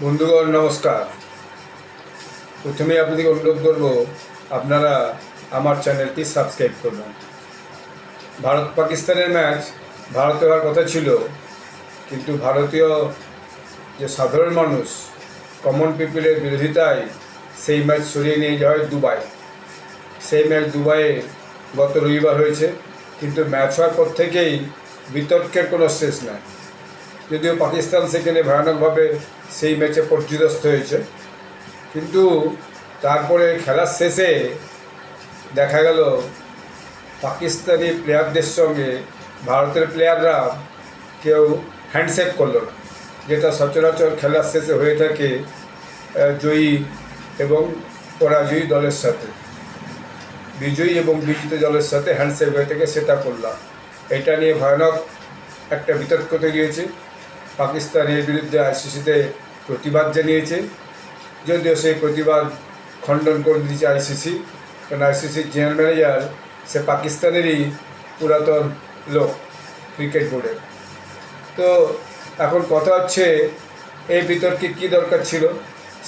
বন্ধুগণ নমস্কার। প্রথমে আপনাদেরকে অনুরোধ করব আপনারা আমার চ্যানেলটি সাবস্ক্রাইব করবেন। ভারত পাকিস্তানের ম্যাচ ভারতে হওয়ার কথা ছিল, কিন্তু ভারতীয় যে সাধারণ মানুষ কমন পিপলের বিরোধিতায় সেই ম্যাচ সরিয়ে নিয়ে যাওয়া হয় দুবাই। সেই ম্যাচ দুবাইয়ে গত রবিবার হয়েছে, কিন্তু ম্যাচ হওয়ার পর থেকেই বিতর্কের কোনো শেষ নাই। যদিও পাকিস্তান সেখানে ভয়ানকভাবে সেই ম্যাচে পর্যুদস্ত হয়েছে, কিন্তু তারপরে খেলার শেষে দেখা গেল পাকিস্তানি প্লেয়ারদের সঙ্গে ভারতের প্লেয়াররা কেউ হ্যান্ডশেক করলো না, যেটা সচরাচর খেলার শেষে হয়ে থাকে জয়ী এবং পরাজয়ী দলের সাথে। বিজয়ী এবং বিজিত দলের সাথে হ্যান্ডশেক হয়ে থাকে, সেটা করলাম। এটা নিয়ে ভয়ানক একটা বিতর্ক তৈরি হয়েছে। পাকিস্তানের বিরুদ্ধে আইসিসিতে প্রতিবাদ জানিয়েছে, যদিও সেই প্রতিবাদ খণ্ডন করে দিয়েছে আইসিসি, কারণ আইসিসির জেনারেল ম্যানেজার সে পাকিস্তানেরই পুরাতন লোক ক্রিকেট বোর্ডের। তো এখন কথা হচ্ছে, এই বিতর্কে কী দরকার ছিল?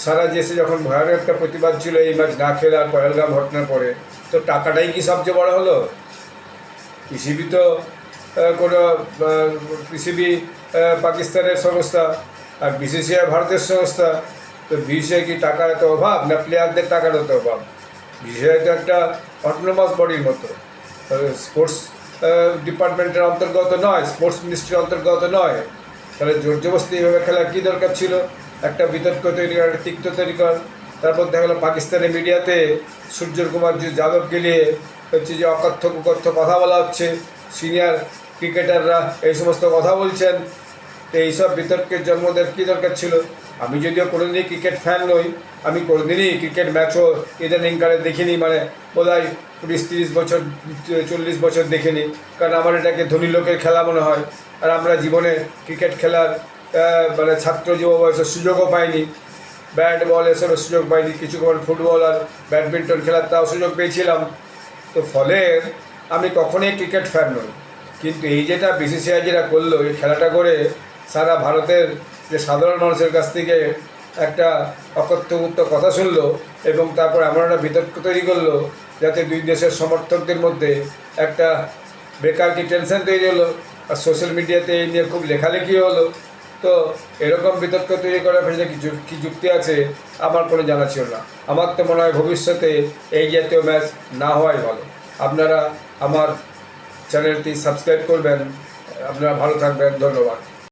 সারা দেশে যখন ভয়ানক একটা প্রতিবাদ ছিল এই ম্যাচ না খেলার পহেলগাম ঘটনার পরে, তো টাকাটাই কি সবচেয়ে বড় হলো? পিসিবি তো কোনো পিসিবি পাকিস্তানের সংস্থা আর বিসিসিআই ভারতের সংস্থা। তো বিসিসিআই কি টাকার এত অভাব, না প্লেয়ারদের টাকার এত অভাব? বিসিসিআই তো একটা অটোনোমাস বডির মতো, স্পোর্টস ডিপার্টমেন্টের অন্তর্গত নয়, স্পোর্টস মিনিস্ট্রির অন্তর্গত নয়। তাহলে জোর জবরদস্তি এইভাবে খেলার কী দরকার ছিল? একটা বিতর্ক তৈরি কর, একটা তিক্ত তৈরি কর। তারপর দেখা গেলো পাকিস্তানের মিডিয়াতে সূর্য কুমার যাদবকে নিয়ে হচ্ছে যে অকথ্য কুকথ্য কথা বলা হচ্ছে, সিনিয়র ক্রিকেটাররা এই সমস্ত কথা বলছেন। তো এইসব বিতর্কের জন্ম দেওয়ার কী দরকার ছিল? আমি যদিও কোনোদিনই ক্রিকেট ফ্যান নই, আমি কোনোদিনই ক্রিকেট ম্যাচও ইদানিংকালে দেখিনি, মানে বোধহয় 20-30 বছর 40 বছর দেখিনি, কারণ আমার এটাকে ধনী লোকের খেলা মনে হয়। আর আমরা জীবনে ক্রিকেট খেলার মানে ছাত্র যুব বয়সের সুযোগও পাইনি, ব্যাট বল এসবের সুযোগ পাইনি। কিছুক্ষণ ফুটবল আর ব্যাডমিন্টন খেলার তাও সুযোগ পেয়েছিলাম। তো ফলে আমি কখনোই ক্রিকেট ফ্যান নই। কিন্তু এই যেটা বিসিসিআই যেটা করলো, এই খেলাটা করে সারা ভারতের যে সাধারণ মানুষের কাছ থেকে একটা অকথ্যগুপ্ত কথা শুনলো, এবং তারপর এমন একটা বিতর্ক তৈরি করলো যাতে দুই দেশের সমর্থকদের মধ্যে একটা বেকার কি টেনশন তৈরি হলো, আর সোশ্যাল মিডিয়াতে এই নিয়ে খুব লেখালেখি হলো। তো এরকম বিতর্ক তৈরি করার পেছনে কী যুক্তি আছে আমার কোনো জানা ছিল না। আমার তো মনে হয় ভবিষ্যতে এই জাতীয় ম্যাচ না হওয়াই ভালো। আপনারা আমার চ্যানেলটি সাবস্ক্রাইব করবেন। আপনারা ভালো থাকবেন, ধন্যবাদ।